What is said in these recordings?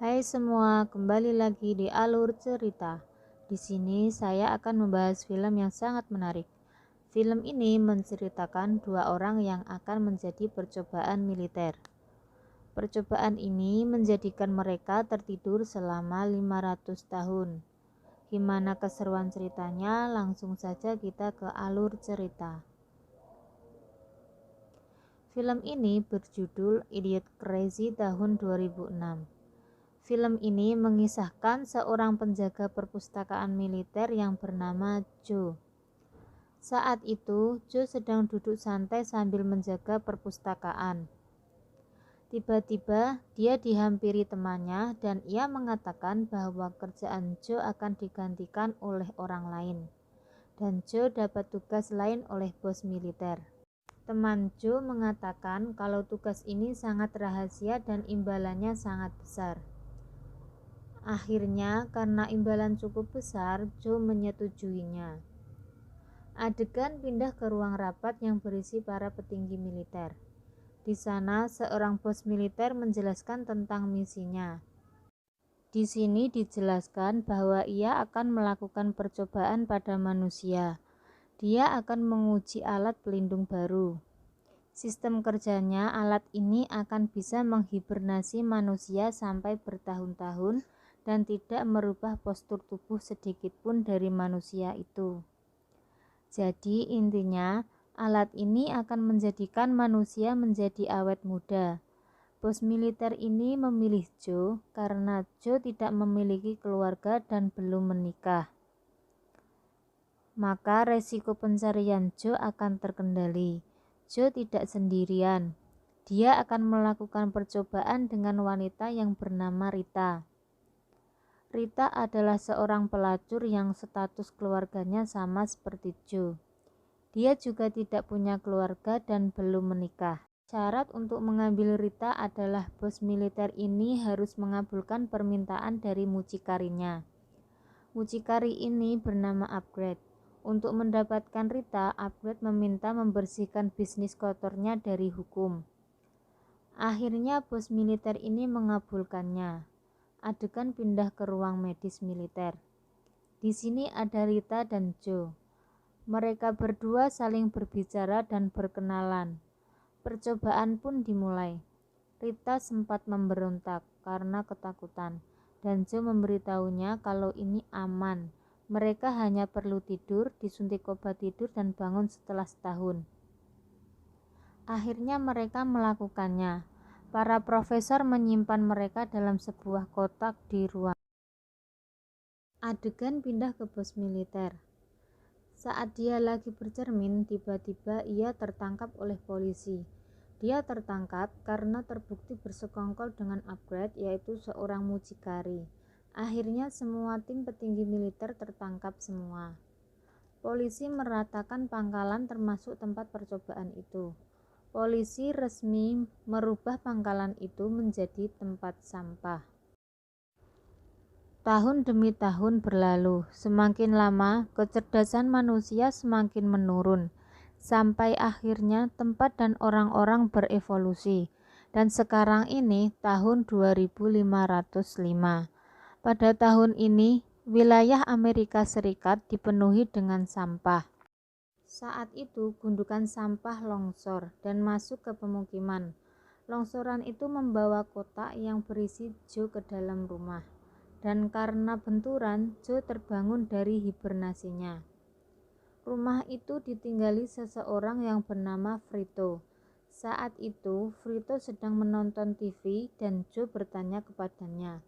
Hai semua, kembali lagi di Alur Cerita. Di sini saya akan membahas film yang sangat menarik. Film ini menceritakan dua orang yang akan menjadi percobaan militer. Percobaan ini menjadikan mereka tertidur selama 500 tahun. Gimana keseruan ceritanya? Langsung saja kita ke alur cerita. Film ini berjudul Idiot Crazy tahun 2006. Film ini mengisahkan seorang penjaga perpustakaan militer yang bernama Joe. Saat itu, Joe sedang duduk santai sambil menjaga perpustakaan. Tiba-tiba, dia dihampiri temannya dan ia mengatakan bahwa kerjaan Joe akan digantikan oleh orang lain. Dan Joe dapat tugas lain oleh bos militer. Teman Joe mengatakan kalau tugas ini sangat rahasia dan imbalannya sangat besar. Akhirnya, karena imbalan cukup besar, Joe menyetujuinya. Adegan pindah ke ruang rapat yang berisi para petinggi militer. Di sana, seorang bos militer menjelaskan tentang misinya. Di sini dijelaskan bahwa ia akan melakukan percobaan pada manusia. Dia akan menguji alat pelindung baru. Sistem kerjanya, alat ini akan bisa menghibernasi manusia sampai bertahun-tahun dan tidak merubah postur tubuh sedikitpun dari manusia itu. Jadi intinya, alat ini akan menjadikan manusia menjadi awet muda. Bos militer ini memilih Joe karena Joe tidak memiliki keluarga dan belum menikah. Maka resiko pencarian Joe akan terkendali. Joe tidak sendirian. Dia akan melakukan percobaan dengan wanita yang bernama Rita. Rita adalah seorang pelacur yang status keluarganya sama seperti Joe. Dia juga tidak punya keluarga dan belum menikah. Syarat untuk mengambil Rita adalah bos militer ini harus mengabulkan permintaan dari mucikarinya. Mucikari ini bernama Upgrade. Untuk mendapatkan Rita, Upgrade meminta membersihkan bisnis kotornya dari hukum. Akhirnya bos militer ini mengabulkannya. Adegan pindah ke ruang medis militer. Di sini ada Rita dan Joe. Mereka berdua saling berbicara dan berkenalan. Percobaan pun dimulai. Rita sempat memberontak karena ketakutan, dan Joe memberitahunya kalau ini aman. Mereka hanya perlu tidur, disuntik obat tidur, dan bangun setelah setahun. Akhirnya mereka melakukannya. Para profesor menyimpan mereka dalam sebuah kotak di ruang. Adegan pindah ke bos militer. Saat dia lagi bercermin, tiba-tiba ia tertangkap oleh polisi. Dia tertangkap karena terbukti bersekongkol dengan Upgrade, yaitu seorang mucikari. Akhirnya semua tim petinggi militer tertangkap semua. Polisi meratakan pangkalan termasuk tempat percobaan itu. Polisi resmi merubah pangkalan itu menjadi tempat sampah. Tahun demi tahun berlalu, semakin lama kecerdasan manusia semakin menurun, sampai akhirnya tempat dan orang-orang berevolusi. Dan sekarang ini tahun 2505. Pada tahun ini, wilayah Amerika Serikat dipenuhi dengan sampah. Saat itu gundukan sampah longsor dan masuk ke pemukiman. Longsoran itu membawa kotak yang berisi Joe ke dalam rumah. Dan karena benturan, Joe terbangun dari hibernasinya. Rumah itu ditinggali seseorang yang bernama Frito. Saat itu, Frito sedang menonton TV dan Joe bertanya kepadanya.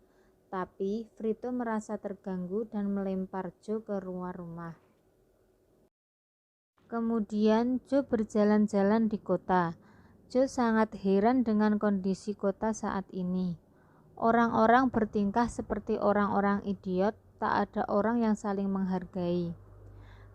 Tapi Frito merasa terganggu dan melempar Joe ke luar rumah. Kemudian Joe berjalan-jalan di kota. Joe sangat heran dengan kondisi kota saat ini. Orang-orang bertingkah seperti orang-orang idiot, tak ada orang yang saling menghargai.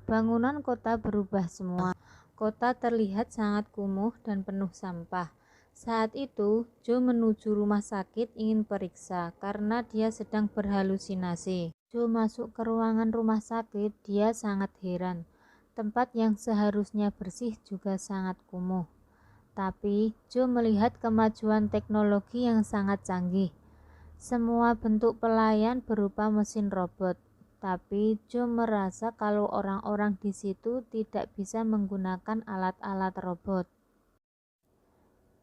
Bangunan kota berubah semua. Kota terlihat sangat kumuh dan penuh sampah. Saat itu, Joe menuju rumah sakit ingin periksa karena dia sedang berhalusinasi. Joe masuk ke ruangan rumah sakit, dia sangat heran. Tempat yang seharusnya bersih juga sangat kumuh. Tapi Joe melihat kemajuan teknologi yang sangat canggih. Semua bentuk pelayan berupa mesin robot, tapi Joe merasa kalau orang-orang di situ tidak bisa menggunakan alat-alat robot.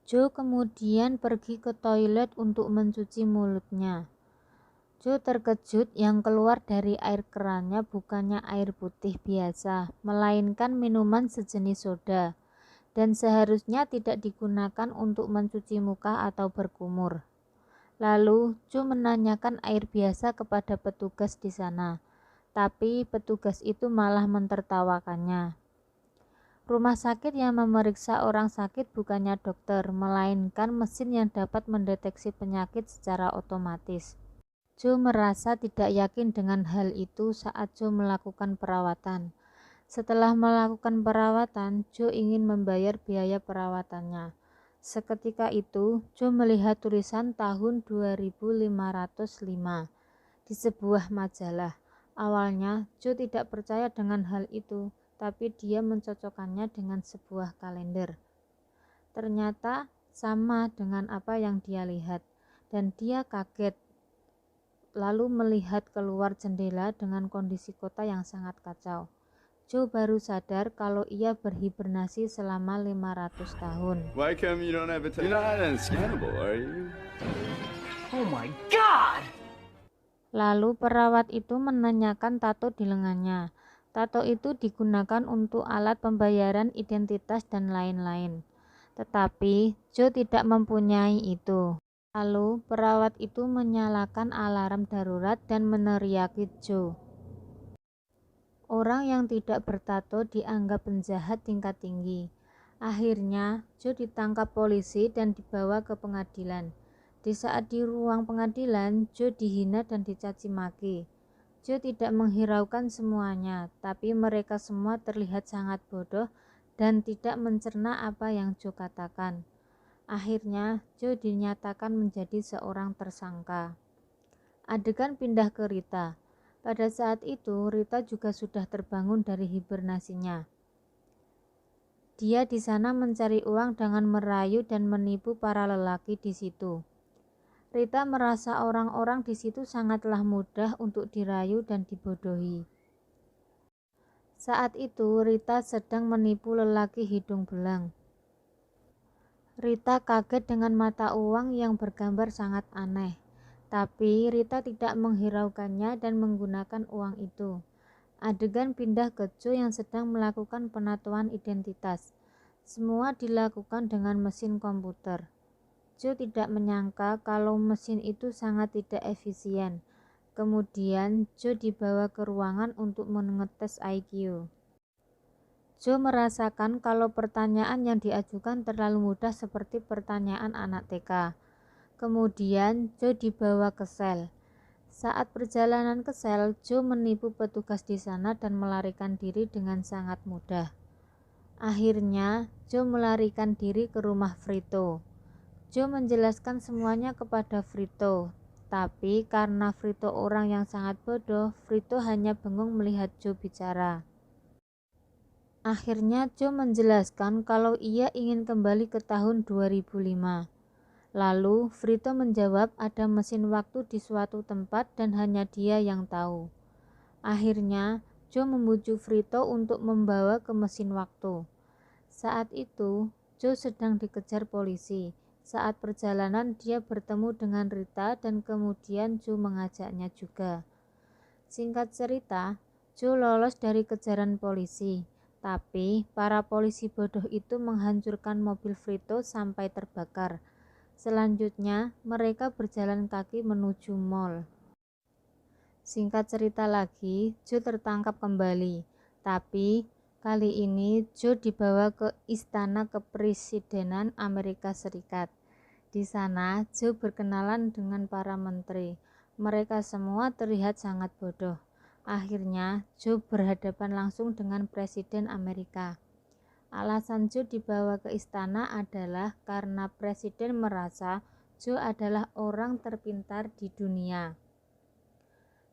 Joe kemudian pergi ke toilet untuk mencuci mulutnya. Joe terkejut yang keluar dari air kerannya bukannya air putih biasa, melainkan minuman sejenis soda, dan seharusnya tidak digunakan untuk mencuci muka atau berkumur. Lalu, Joe menanyakan air biasa kepada petugas di sana, tapi petugas itu malah mentertawakannya. Rumah sakit yang memeriksa orang sakit bukannya dokter, melainkan mesin yang dapat mendeteksi penyakit secara otomatis. Joe merasa tidak yakin dengan hal itu saat Joe melakukan perawatan. Setelah melakukan perawatan, Joe ingin membayar biaya perawatannya. Seketika itu, Joe melihat tulisan tahun 2505 di sebuah majalah. Awalnya, Joe tidak percaya dengan hal itu, tapi dia mencocokkannya dengan sebuah kalender. Ternyata sama dengan apa yang dia lihat, dan dia kaget. Lalu melihat keluar jendela dengan kondisi kota yang sangat kacau. Joe baru sadar kalau ia berhibernasi selama 500 tahun. Why come you don't have a You're not unscannable, are you? Oh my god! Lalu perawat itu menanyakan tato di lengannya. Tato itu digunakan untuk alat pembayaran identitas dan lain-lain. Tetapi Joe tidak mempunyai itu. Lalu perawat itu menyalakan alarm darurat dan meneriaki Joe. Orang yang tidak bertato dianggap penjahat tingkat tinggi. Akhirnya, Joe ditangkap polisi dan dibawa ke pengadilan. Di saat di ruang pengadilan, Joe dihina dan dicaci maki. Joe tidak menghiraukan semuanya, tapi mereka semua terlihat sangat bodoh dan tidak mencerna apa yang Joe katakan. Akhirnya, Joe dinyatakan menjadi seorang tersangka. Adegan pindah ke Rita. Pada saat itu, Rita juga sudah terbangun dari hibernasinya. Dia di sana mencari uang dengan merayu dan menipu para lelaki di situ. Rita merasa orang-orang di situ sangatlah mudah untuk dirayu dan dibodohi. Saat itu, Rita sedang menipu lelaki hidung belang. Rita kaget dengan mata uang yang bergambar sangat aneh. Tapi Rita tidak menghiraukannya dan menggunakan uang itu. Adegan pindah ke Joe yang sedang melakukan penatuan identitas. Semua dilakukan dengan mesin komputer. Joe tidak menyangka kalau mesin itu sangat tidak efisien. Kemudian Joe dibawa ke ruangan untuk mengetes IQ. Joe merasakan kalau pertanyaan yang diajukan terlalu mudah seperti pertanyaan anak TK. Kemudian Joe dibawa ke sel. Saat perjalanan ke sel, Joe menipu petugas di sana dan melarikan diri dengan sangat mudah. Akhirnya, Joe melarikan diri ke rumah Frito. Joe menjelaskan semuanya kepada Frito, tapi karena Frito orang yang sangat bodoh, Frito hanya bengong melihat Joe bicara. Akhirnya Joe menjelaskan kalau ia ingin kembali ke tahun 2005. Lalu Frito menjawab ada mesin waktu di suatu tempat dan hanya dia yang tahu. Akhirnya Joe membujuk Frito untuk membawa ke mesin waktu. Saat itu Joe sedang dikejar polisi. Saat perjalanan dia bertemu dengan Rita dan kemudian Joe mengajaknya juga. Singkat cerita, Joe lolos dari kejaran polisi. Tapi para polisi bodoh itu menghancurkan mobil Frito sampai terbakar. Selanjutnya, mereka berjalan kaki menuju mall. Singkat cerita lagi, Joe tertangkap kembali. Tapi, kali ini Joe dibawa ke istana kepresidenan Amerika Serikat. Di sana, Joe berkenalan dengan para menteri. Mereka semua terlihat sangat bodoh. Akhirnya, Joe berhadapan langsung dengan Presiden Amerika. Alasan Joe dibawa ke istana adalah karena presiden merasa Joe adalah orang terpintar di dunia.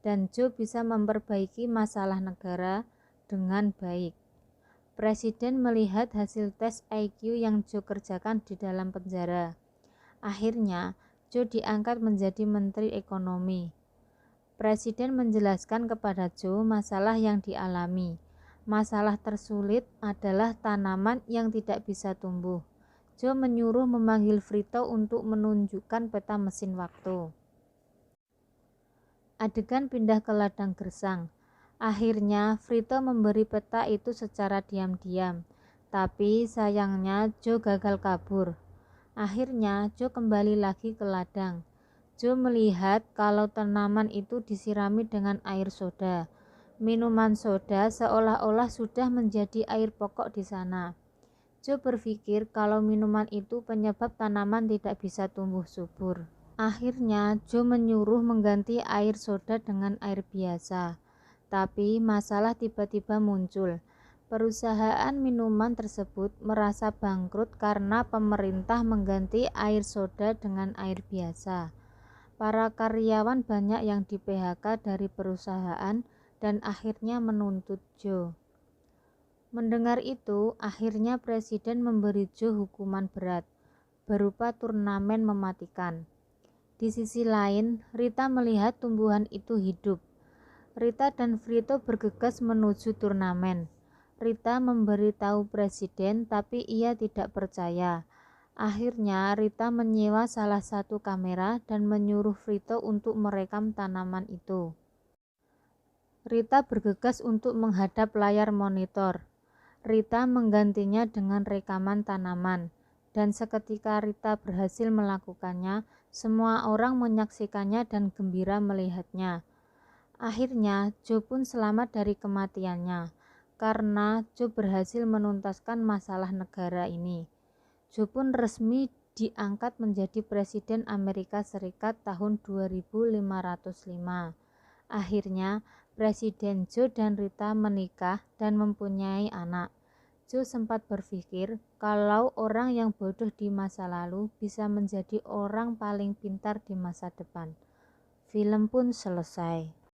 Dan Joe bisa memperbaiki masalah negara dengan baik. Presiden melihat hasil tes IQ yang Joe kerjakan di dalam penjara. Akhirnya, Joe diangkat menjadi Menteri Ekonomi. Presiden menjelaskan kepada Joe masalah yang dialami. Masalah tersulit adalah tanaman yang tidak bisa tumbuh. Joe menyuruh memanggil Frito untuk menunjukkan peta mesin waktu. Adegan pindah ke ladang gersang. Akhirnya, Frito memberi peta itu secara diam-diam. Tapi sayangnya Joe gagal kabur. Akhirnya Joe kembali lagi ke ladang. Joe melihat kalau tanaman itu disirami dengan air soda. Minuman soda seolah-olah sudah menjadi air pokok di sana. Joe berpikir kalau minuman itu penyebab tanaman tidak bisa tumbuh subur. Akhirnya Joe menyuruh mengganti air soda dengan air biasa. Tapi masalah tiba-tiba muncul. Perusahaan minuman tersebut merasa bangkrut karena pemerintah mengganti air soda dengan air biasa. Para karyawan banyak yang di-PHK dari perusahaan dan akhirnya menuntut Joe. Mendengar itu, akhirnya presiden memberi Joe hukuman berat, berupa turnamen mematikan. Di sisi lain, Rita melihat tumbuhan itu hidup. Rita dan Frito bergegas menuju turnamen. Rita memberitahu presiden, tapi ia tidak percaya. Akhirnya Rita menyewa salah satu kamera dan menyuruh Frito untuk merekam tanaman itu. Rita bergegas untuk menghadap layar monitor. Rita menggantinya dengan rekaman tanaman, dan seketika Rita berhasil melakukannya, semua orang menyaksikannya dan gembira melihatnya. Akhirnya Joe pun selamat dari kematiannya, karena Joe berhasil menuntaskan masalah negara ini. Joe pun resmi diangkat menjadi Presiden Amerika Serikat tahun 2505. Akhirnya, Presiden Joe dan Rita menikah dan mempunyai anak. Joe sempat berpikir kalau orang yang bodoh di masa lalu bisa menjadi orang paling pintar di masa depan. Film pun selesai.